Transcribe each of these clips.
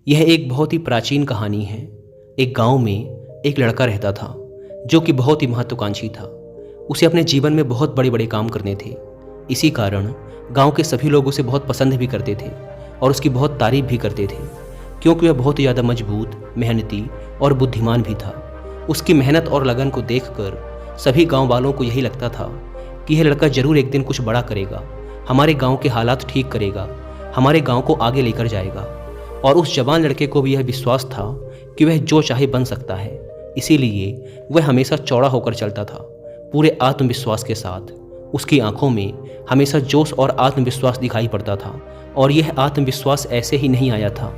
यह एक बहुत ही प्राचीन कहानी है। एक गांव में एक लड़का रहता था जो कि बहुत ही महत्वाकांक्षी था। उसे अपने जीवन में बहुत बड़े बड़े काम करने थे। इसी कारण गांव के सभी लोग उसे बहुत पसंद भी करते थे और उसकी बहुत तारीफ भी करते थे, क्योंकि वह बहुत ही ज़्यादा मजबूत, मेहनती और बुद्धिमान भी था। उसकी मेहनत और लगन को देखकर सभी गांव वालों को यही लगता था कि यह लड़का ज़रूर एक दिन कुछ बड़ा करेगा, हमारे गांव के हालात ठीक करेगा, हमारे गांव को आगे लेकर जाएगा। और उस जवान लड़के को भी यह विश्वास था कि वह जो चाहे बन सकता है। इसीलिए वह हमेशा चौड़ा होकर चलता था, पूरे आत्मविश्वास के साथ। उसकी आंखों में हमेशा जोश और आत्मविश्वास दिखाई पड़ता था। और यह आत्मविश्वास ऐसे ही नहीं आया था।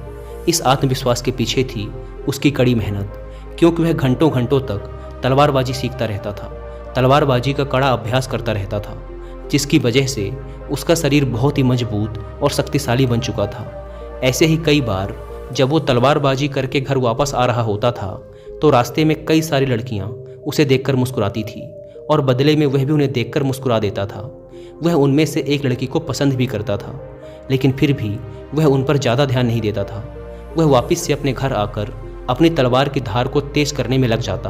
इस आत्मविश्वास के पीछे थी उसकी कड़ी मेहनत, क्योंकि वह घंटों घंटों तक तलवारबाजी सीखता रहता था, तलवारबाजी का कड़ा अभ्यास करता रहता था, जिसकी वजह से उसका शरीर बहुत ही मजबूत और शक्तिशाली बन चुका था। ऐसे ही कई बार जब वो तलवारबाजी करके घर वापस आ रहा होता था तो रास्ते में कई सारी लड़कियां उसे देखकर मुस्कुराती थी और बदले में वह भी उन्हें देखकर मुस्कुरा देता था। वह उनमें से एक लड़की को पसंद भी करता था, लेकिन फिर भी वह उन पर ज़्यादा ध्यान नहीं देता था। वह वापस से अपने घर आकर अपनी तलवार की धार को तेज करने में लग जाता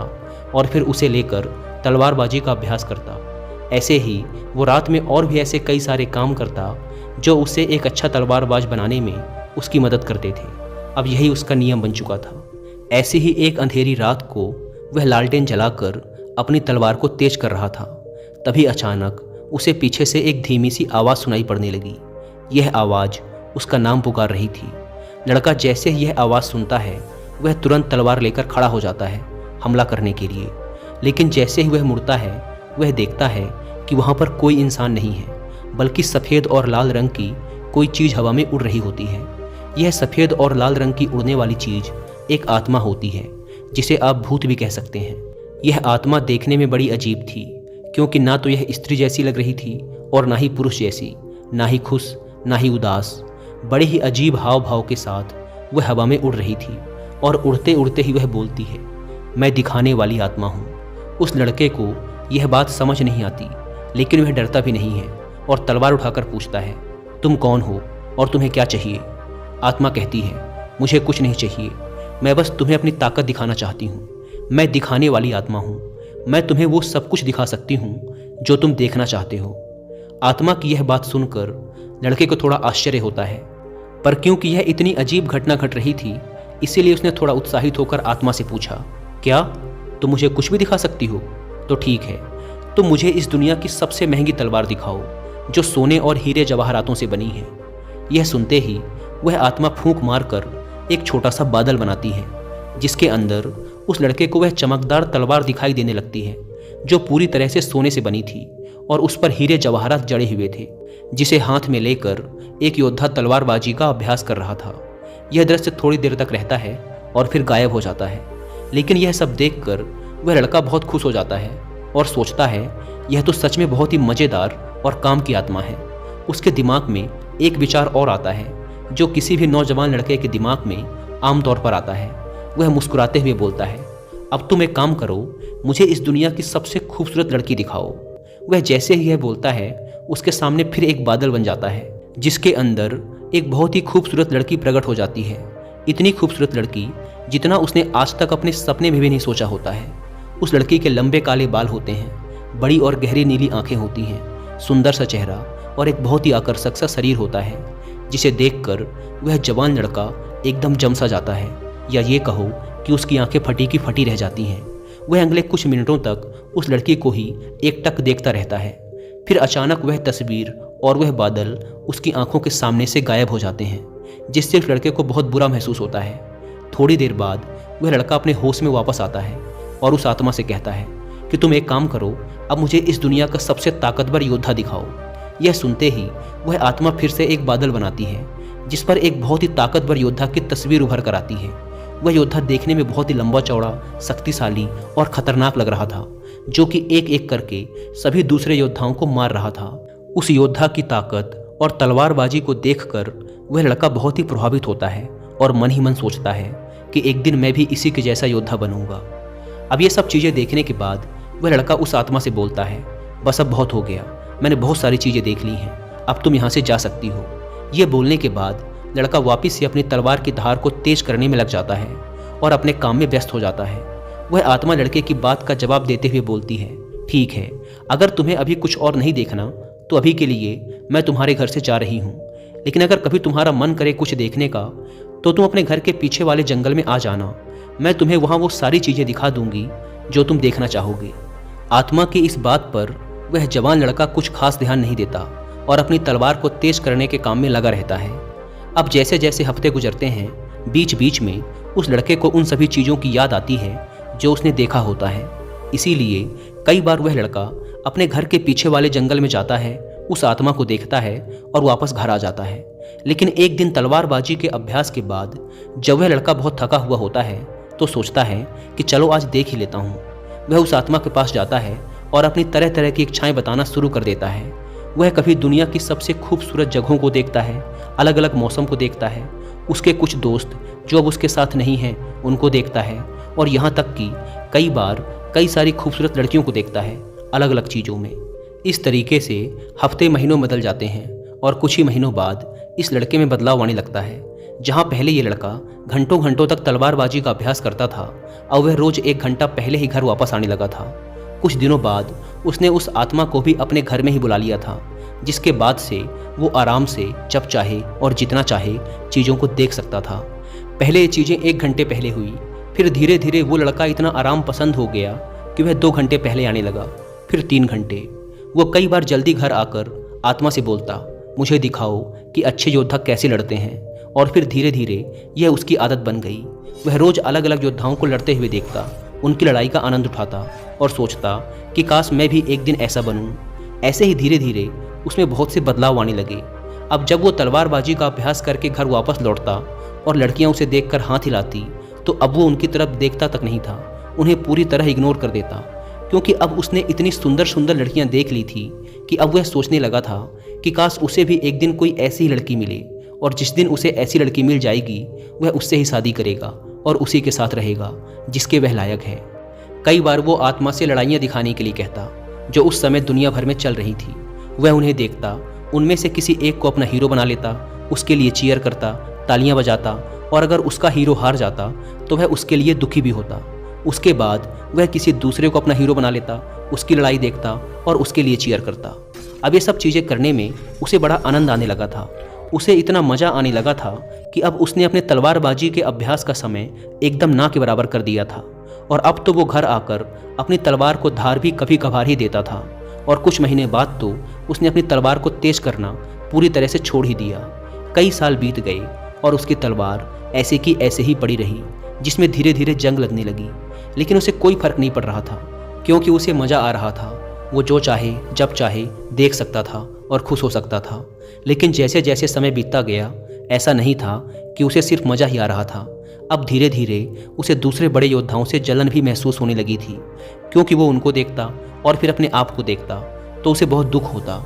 और फिर उसे लेकर तलवारबाजी का अभ्यास करता। ऐसे ही वो रात में और भी ऐसे कई सारे काम करता जो उसे एक अच्छा तलवारबाज बनाने में उसकी मदद करते थे। अब यही उसका नियम बन चुका था। ऐसे ही एक अंधेरी रात को वह लालटेन जलाकर अपनी तलवार को तेज कर रहा था। तभी अचानक उसे पीछे से एक धीमी सी आवाज़ सुनाई पड़ने लगी। यह आवाज़ उसका नाम पुकार रही थी। लड़का जैसे ही यह आवाज़ सुनता है वह तुरंत तलवार लेकर खड़ा हो जाता है हमला करने के लिए। लेकिन जैसे ही वह मुड़ता है वह देखता है कि वहाँ पर कोई इंसान नहीं है, बल्कि सफ़ेद और लाल रंग की कोई चीज़ हवा में उड़ रही होती है। यह सफ़ेद और लाल रंग की उड़ने वाली चीज़ एक आत्मा होती है, जिसे आप भूत भी कह सकते हैं। यह आत्मा देखने में बड़ी अजीब थी, क्योंकि ना तो यह स्त्री जैसी लग रही थी और ना ही पुरुष जैसी, ना ही खुश ना ही उदास। बड़े ही अजीब हाव भाव के साथ वह हवा में उड़ रही थी और उड़ते उड़ते ही वह बोलती है, मैं दिखाने वाली आत्मा हूँ। उस लड़के को यह बात समझ नहीं आती, लेकिन वह डरता भी नहीं है और तलवार उठाकर पूछता है, तुम कौन हो और तुम्हें क्या चाहिए? आत्मा कहती है, मुझे कुछ नहीं चाहिए, मैं बस तुम्हें अपनी ताकत दिखाना चाहती हूँ। मैं दिखाने वाली आत्मा हूँ। मैं तुम्हें वो सब कुछ दिखा सकती हूँ जो तुम देखना चाहते हो। आत्मा की यह बात सुनकर लड़के को थोड़ा आश्चर्य होता है, पर क्योंकि यह इतनी अजीब घटना घट रही थी इसीलिए उसने थोड़ा उत्साहित होकर आत्मा से पूछा, क्या तुम मुझे कुछ भी दिखा सकती हो? तो ठीक है, तुम मुझे इस दुनिया की सबसे महंगी तलवार दिखाओ जो सोने और हीरे जवाहरातों से बनी है। यह सुनते ही वह आत्मा फूंक मारकर एक छोटा सा बादल बनाती है, जिसके अंदर उस लड़के को वह चमकदार तलवार दिखाई देने लगती है जो पूरी तरह से सोने से बनी थी और उस पर हीरे जवाहरात जड़े हुए थे, जिसे हाथ में लेकर एक योद्धा तलवारबाजी का अभ्यास कर रहा था। यह दृश्य थोड़ी देर तक रहता है और फिर गायब हो जाता है। लेकिन यह सब देखकर वह लड़का बहुत खुश हो जाता है और सोचता है, यह तो सच में बहुत ही मज़ेदार और काम की आत्मा है। उसके दिमाग में एक विचार और आता है जो किसी भी नौजवान लड़के के दिमाग में आमतौर पर आता है। वह मुस्कुराते हुए बोलता है, अब तुम एक काम करो, मुझे इस दुनिया की सबसे खूबसूरत लड़की दिखाओ। वह जैसे ही यह बोलता है उसके सामने फिर एक बादल बन जाता है, जिसके अंदर एक बहुत ही खूबसूरत लड़की प्रकट हो जाती है। इतनी खूबसूरत लड़की जितना उसने आज तक अपने सपने में भी नहीं सोचा होता है। उस लड़की के लंबे काले बाल होते हैं, बड़ी और गहरी नीली आंखें होती हैं, सुंदर सा चेहरा और एक बहुत ही आकर्षक सा शरीर होता है, जिसे देखकर वह जवान लड़का एकदम जम सा जाता है, या ये कहो कि उसकी आंखें फटी की फटी रह जाती हैं। वह अगले कुछ मिनटों तक उस लड़की को ही एकटक देखता रहता है। फिर अचानक वह तस्वीर और वह बादल उसकी आंखों के सामने से गायब हो जाते हैं, जिससे उस लड़के को बहुत बुरा महसूस होता है। थोड़ी देर बाद वह लड़का अपने होश में वापस आता है और उस आत्मा से कहता है कि तुम एक काम करो, अब मुझे इस दुनिया का सबसे ताकतवर योद्धा दिखाओ। यह सुनते ही वह आत्मा फिर से एक बादल बनाती है, जिस पर एक बहुत ही ताकतवर योद्धा की तस्वीर उभर कर आती है। वह योद्धा देखने में बहुत ही लंबा चौड़ा, शक्तिशाली और खतरनाक लग रहा था, जो कि एक एक करके सभी दूसरे योद्धाओं को मार रहा था। उस योद्धा की ताकत और तलवारबाजी को देखकर वह लड़का बहुत ही प्रभावित होता है और मन ही मन सोचता है कि एक दिन मैं भी इसी के जैसा योद्धा बनूंगा। अब ये सब चीज़ें देखने के बाद वह लड़का उस आत्मा से बोलता है, बस अब बहुत हो गया, मैंने बहुत सारी चीज़ें देख ली हैं, अब तुम यहाँ से जा सकती हो। यह बोलने के बाद लड़का वापिस से अपनी तलवार की धार को तेज करने में लग जाता है और अपने काम में व्यस्त हो जाता है। वह आत्मा लड़के की बात का जवाब देते हुए बोलती है, ठीक है, अगर तुम्हें अभी कुछ और नहीं देखना तो अभी के लिए मैं तुम्हारे घर से जा रही हूँ, लेकिन अगर कभी तुम्हारा मन करे कुछ देखने का तो तुम अपने घर के पीछे वाले जंगल में आ जाना। मैं तुम्हें वहाँ वो सारी चीज़ें दिखा दूंगी जो तुम देखना चाहोगे। आत्मा की इस बात पर वह जवान लड़का कुछ खास ध्यान नहीं देता और अपनी तलवार को तेज करने के काम में लगा रहता है। अब जैसे जैसे हफ्ते गुजरते हैं, बीच बीच में उस लड़के को उन सभी चीज़ों की याद आती है जो उसने देखा होता है। इसीलिए कई बार वह लड़का अपने घर के पीछे वाले जंगल में जाता है, उस आत्मा को देखता है और वापस घर आ जाता है। लेकिन एक दिन तलवारबाजी के अभ्यास के बाद जब वह लड़का बहुत थका हुआ होता है तो सोचता है कि चलो आज देख ही लेता हूँ। वह उस आत्मा के पास जाता है और अपनी तरह तरह की इच्छाएं बताना शुरू कर देता है। वह कभी दुनिया की सबसे खूबसूरत जगहों को देखता है, अलग अलग मौसम को देखता है, उसके कुछ दोस्त जो अब उसके साथ नहीं हैं उनको देखता है, और यहाँ तक कि कई बार कई सारी खूबसूरत लड़कियों को देखता है अलग अलग चीज़ों में। इस तरीके से हफ्ते महीनों बदल जाते हैं और कुछ ही महीनों बाद इस लड़के में बदलाव आने लगता है। जहाँ पहले ये लड़का घंटों घंटों तक तलवारबाजी का अभ्यास करता था, अब वह रोज़ 1 घंटा पहले ही घर वापस आने लगा था। कुछ दिनों बाद उसने उस आत्मा को भी अपने घर में ही बुला लिया था, जिसके बाद से वो आराम से जब चाहे और जितना चाहे चीज़ों को देख सकता था। पहले ये चीज़ें 1 घंटे पहले हुई, फिर धीरे धीरे वो लड़का इतना आराम पसंद हो गया कि वह 2 घंटे पहले आने लगा, फिर 3 घंटे। वो कई बार जल्दी घर आकर आत्मा से बोलता, मुझे दिखाओ कि अच्छे योद्धा कैसे लड़ते हैं, और फिर धीरे धीरे यह उसकी आदत बन गई। वह रोज़ अलग अलग योद्धाओं को लड़ते हुए देखता, उनकी लड़ाई का आनंद उठाता और सोचता कि काश मैं भी एक दिन ऐसा बनूं। ऐसे ही धीरे धीरे उसमें बहुत से बदलाव आने लगे। अब जब वो तलवारबाजी का अभ्यास करके घर वापस लौटता और लड़कियां उसे देखकर हाथ हिलाती तो अब वो उनकी तरफ देखता तक नहीं था, उन्हें पूरी तरह इग्नोर कर देता, क्योंकि अब उसने इतनी सुंदर सुंदर लड़कियां देख ली थी कि अब वह सोचने लगा था कि काश उसे भी एक दिन कोई ऐसी ही लड़की मिले, और जिस दिन उसे ऐसी लड़की मिल जाएगी वह उससे ही शादी करेगा और उसी के साथ रहेगा जिसके वह लायक है। कई बार वो आत्मा से लड़ाइयाँ दिखाने के लिए कहता जो उस समय दुनिया भर में चल रही थी। वह उन्हें देखता, उनमें से किसी एक को अपना हीरो बना लेता, उसके लिए चीयर करता, तालियां बजाता, और अगर उसका हीरो हार जाता तो वह उसके लिए दुखी भी होता। उसके बाद वह किसी दूसरे को अपना हीरो बना लेता, उसकी लड़ाई देखता और उसके लिए चीयर करता। अब ये सब चीज़ें करने में उसे बड़ा आनंद आने लगा था। उसे इतना मज़ा आने लगा था कि अब उसने अपने तलवारबाजी के अभ्यास का समय एकदम ना के बराबर कर दिया था, और अब तो वो घर आकर अपनी तलवार को धार भी कभी कभार ही देता था। और कुछ महीने बाद तो उसने अपनी तलवार को तेज करना पूरी तरह से छोड़ ही दिया। कई साल बीत गए और उसकी तलवार ऐसे की ऐसे ही पड़ी रही, जिसमें धीरे धीरे जंग लगने लगी। लेकिन उसे कोई फर्क नहीं पड़ रहा था, क्योंकि उसे मज़ा आ रहा था। वो जो चाहे जब चाहे देख सकता था और खुश हो सकता था। लेकिन जैसे जैसे समय बीतता गया, ऐसा नहीं था कि उसे सिर्फ मज़ा ही आ रहा था। अब धीरे धीरे उसे दूसरे बड़े योद्धाओं से जलन भी महसूस होने लगी थी, क्योंकि वो उनको देखता और फिर अपने आप को देखता तो उसे बहुत दुख होता,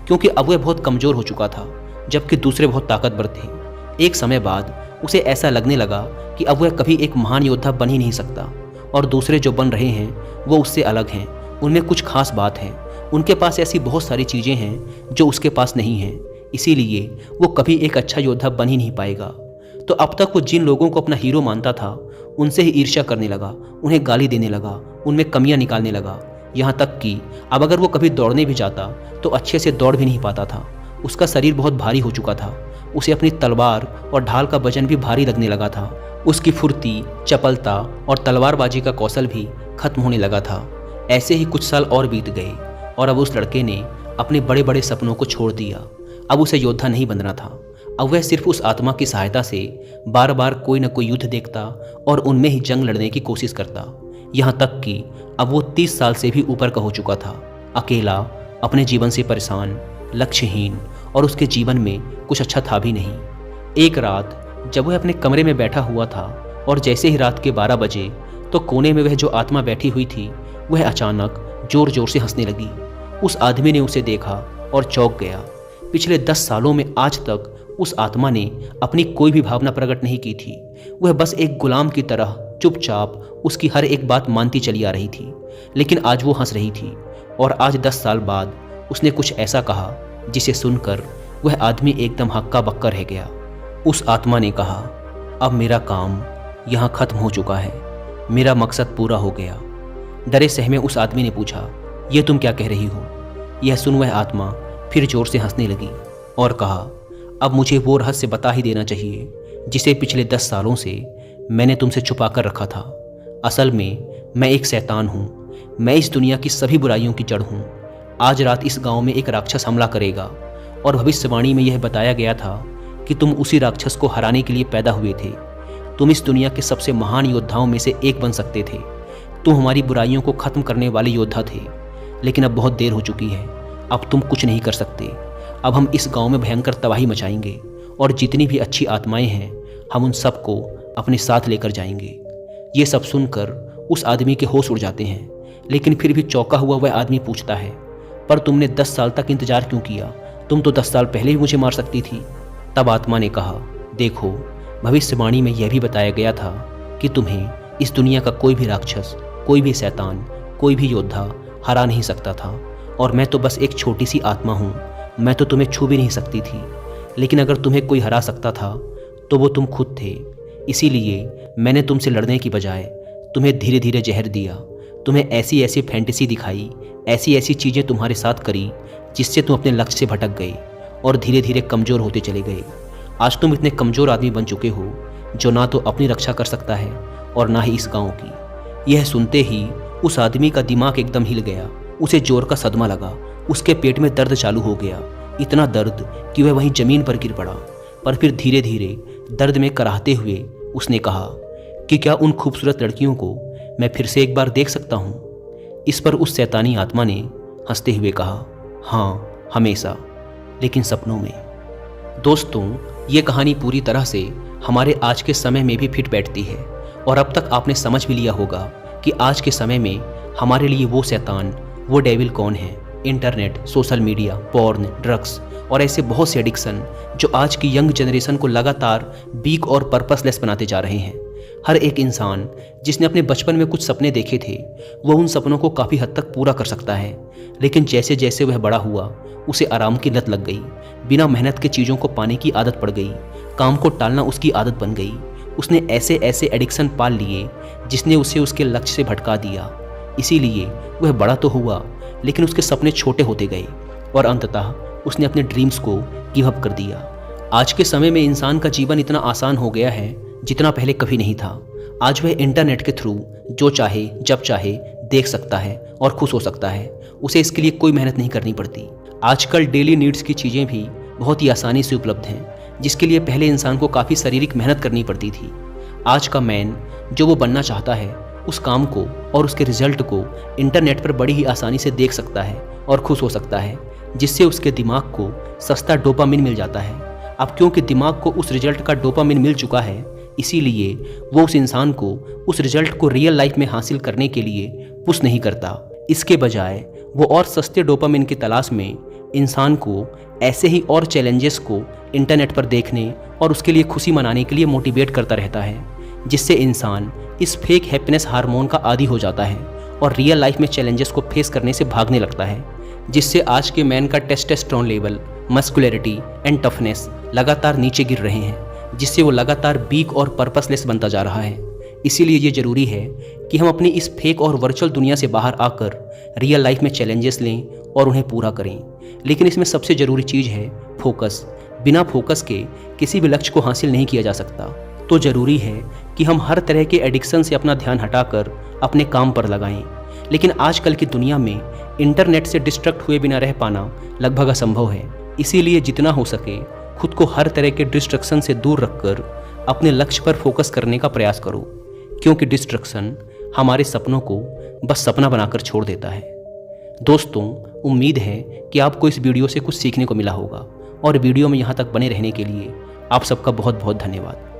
क्योंकि अब वह बहुत कमज़ोर हो चुका था जबकि दूसरे बहुत ताकतवर थे। एक समय बाद उसे ऐसा लगने लगा कि अब वह कभी एक महान योद्धा बन ही नहीं सकता, और दूसरे जो बन रहे हैं वो उससे अलग हैं। उनमें कुछ खास बात है, उनके पास ऐसी बहुत सारी चीज़ें हैं जो उसके पास नहीं हैं, इसीलिए वो कभी एक अच्छा योद्धा बन ही नहीं पाएगा। तो अब तक वो जिन लोगों को अपना हीरो मानता था उनसे ही ईर्ष्या करने लगा, उन्हें गाली देने लगा, उनमें कमियां निकालने लगा। यहाँ तक कि अब अगर वो कभी दौड़ने भी जाता तो अच्छे से दौड़ भी नहीं पाता था। उसका शरीर बहुत भारी हो चुका था, उसे अपनी तलवार और ढाल का वजन भी भारी लगने लगा था। उसकी फुर्ती, चपलता और तलवारबाजी का कौशल भी खत्म होने लगा था। ऐसे ही कुछ साल और बीत गए और अब उस लड़के ने अपने बड़े बड़े सपनों को छोड़ दिया। अब उसे योद्धा नहीं बनना था। अब वह सिर्फ उस आत्मा की सहायता से बार बार कोई न कोई युद्ध देखता और उनमें ही जंग लड़ने की कोशिश करता। यहाँ तक कि अब वो 30 साल से भी ऊपर का हो चुका था, अकेला, अपने जीवन से परेशान, लक्ष्यहीन, और उसके जीवन में कुछ अच्छा था भी नहीं। एक रात जब वह अपने कमरे में बैठा हुआ था और जैसे ही रात के 12 बजे तो कोने में वह जो आत्मा बैठी हुई थी वह अचानक जोर जोर से हंसने लगी। उस आदमी ने उसे देखा और चौंक गया। पिछले 10 सालों में आज तक उस आत्मा ने अपनी कोई भी भावना प्रकट नहीं की थी। वह बस एक गुलाम की तरह चुपचाप उसकी हर एक बात मानती चली आ रही थी। लेकिन आज वो हंस रही थी, और आज 10 साल बाद उसने कुछ ऐसा कहा जिसे सुनकर वह आदमी एकदम हक्का बक्का रह गया। उस आत्मा ने कहा, अब मेरा काम यहाँ खत्म हो चुका है, मेरा मकसद पूरा हो गया। डरे सहमे उस आदमी ने पूछा, यह तुम क्या कह रही हो? यह सुन वह आत्मा फिर जोर से हंसने लगी और कहा, अब मुझे वो रहस्य बता ही देना चाहिए जिसे पिछले 10 सालों से मैंने तुमसे छुपा कर रखा था। असल में मैं एक शैतान हूँ, मैं इस दुनिया की सभी बुराइयों की जड़ हूँ। आज रात इस गांव में एक राक्षस हमला करेगा और भविष्यवाणी में यह बताया गया था कि तुम उसी राक्षस को हराने के लिए पैदा हुए थे। तुम इस दुनिया के सबसे महान योद्धाओं में से एक बन सकते थे। तुम हमारी बुराइयों को ख़त्म करने वाले योद्धा थे, लेकिन अब बहुत देर हो चुकी है। अब तुम कुछ नहीं कर सकते। अब हम इस गांव में भयंकर तबाही मचाएंगे और जितनी भी अच्छी आत्माएं हैं हम उन सबको अपने साथ लेकर जाएंगे। ये सब सुनकर उस आदमी के होश उड़ जाते हैं, लेकिन फिर भी चौंका हुआ वह आदमी पूछता है, पर तुमने 10 साल तक इंतजार क्यों किया? तुम तो 10 साल पहले ही मुझे मार सकती थी। तब आत्मा ने कहा, देखो, भविष्यवाणी में यह भी बताया गया था कि तुम्हें इस दुनिया का कोई भी राक्षस, कोई भी शैतान, कोई भी योद्धा हरा नहीं सकता था, और मैं तो बस एक छोटी सी आत्मा हूँ। मैं तो तुम्हें छू भी नहीं सकती थी, लेकिन अगर तुम्हें कोई हरा सकता था तो वो तुम खुद थे। इसीलिए मैंने तुमसे लड़ने की बजाय तुम्हें धीरे धीरे जहर दिया, तुम्हें ऐसी ऐसी फैंटेसी दिखाई, ऐसी ऐसी चीज़ें तुम्हारे साथ करी जिससे तुम अपने लक्ष्य से भटक गए और धीरे धीरे कमज़ोर होते चले गए। आज तुम इतने कमज़ोर आदमी बन चुके हो जो ना तो अपनी रक्षा कर सकता है और ना ही इस गाँव की। यह सुनते ही उस आदमी का दिमाग एकदम हिल गया। उसे जोर का सदमा लगा, उसके पेट में दर्द चालू हो गया, इतना दर्द कि वह वहीं ज़मीन पर गिर पड़ा। पर फिर धीरे धीरे दर्द में कराहते हुए उसने कहा कि क्या उन खूबसूरत लड़कियों को मैं फिर से एक बार देख सकता हूँ? इस पर उस शैतानी आत्मा ने हंसते हुए कहा, हाँ, हमेशा, लेकिन सपनों में। दोस्तों, ये कहानी पूरी तरह से हमारे आज के समय में भी फिट बैठती है, और अब तक आपने समझ भी लिया होगा कि आज के समय में हमारे लिए वो शैतान, वो डेविल कौन है। Internet, social media, porn, drugs और ऐसे बहुत से एडिक्शन जो आज की यंग जनरेशन को लगातार वीक और पर्पसलेस बनाते जा रहे हैं। हर एक इंसान जिसने अपने बचपन में कुछ सपने देखे थे वो उन सपनों को काफ़ी हद तक पूरा कर सकता है, लेकिन जैसे जैसे वह बड़ा हुआ उसे आराम की लत लग गई, बिना मेहनत के चीज़ों को पाने की आदत पड़ गई, काम को टालना उसकी आदत बन गई। उसने ऐसे ऐसे एडिक्शन पाल लिए जिसने उसे उसके लक्ष्य से भटका दिया। इसीलिए वह बड़ा तो हुआ, लेकिन उसके सपने छोटे होते गए और अंततः उसने अपने ड्रीम्स को गिव अप कर दिया। आज के समय में इंसान का जीवन इतना आसान हो गया है जितना पहले कभी नहीं था। आज वह इंटरनेट के थ्रू जो चाहे जब चाहे देख सकता है और खुश हो सकता है। उसे इसके लिए कोई मेहनत नहीं करनी पड़ती। आजकल डेली नीड्स की चीज़ें भी बहुत ही आसानी से उपलब्ध हैं, जिसके लिए पहले इंसान को काफ़ी शारीरिक मेहनत करनी पड़ती थी। आज का मैन जो वो बनना चाहता है उस काम को और उसके रिजल्ट को इंटरनेट पर बड़ी ही आसानी से देख सकता है और खुश हो सकता है, जिससे उसके दिमाग को सस्ता डोपामिन मिल जाता है। अब क्योंकि दिमाग को उस रिजल्ट का डोपामिन मिल चुका है, इसीलिए वो उस इंसान को उस रिजल्ट को रियल लाइफ में हासिल करने के लिए पुश नहीं करता। इसके बजाय वो और सस्ते डोपामिन की तलाश में इंसान को ऐसे ही और चैलेंजेस को इंटरनेट पर देखने और उसके लिए खुशी मनाने के लिए मोटिवेट करता रहता है, जिससे इंसान इस फेक हैप्पीनेस हार्मोन का आदी हो जाता है और रियल लाइफ में चैलेंजेस को फेस करने से भागने लगता है, जिससे आज के मैन का testosterone level, muscularity and toughness लगातार नीचे गिर रहे हैं, जिससे वो लगातार वीक और पर्पसलेस बनता जा रहा है। इसीलिए ये ज़रूरी है कि हम अपनी इस फेक और वर्चुअल दुनिया से बाहर आकर रियल लाइफ में चैलेंजेस लें और उन्हें पूरा करें। लेकिन इसमें सबसे ज़रूरी चीज़ है फोकस। बिना फोकस के किसी भी लक्ष्य को हासिल नहीं किया जा सकता। तो ज़रूरी है कि हम हर तरह के एडिक्शन से अपना ध्यान हटाकर अपने काम पर लगाएं। लेकिन आजकल की दुनिया में इंटरनेट से डिस्ट्रैक्ट हुए बिना रह पाना लगभग असंभव है। इसीलिए जितना हो सके खुद को हर तरह के डिस्ट्रैक्शन से दूर रखकर अपने लक्ष्य पर फोकस करने का प्रयास करो, क्योंकि डिस्ट्रैक्शन हमारे सपनों को बस सपना बनाकर छोड़ देता है। दोस्तों, उम्मीद है कि आपको इस वीडियो से कुछ सीखने को मिला होगा, और वीडियो में यहाँ तक बने रहने के लिए आप सबका बहुत बहुत धन्यवाद।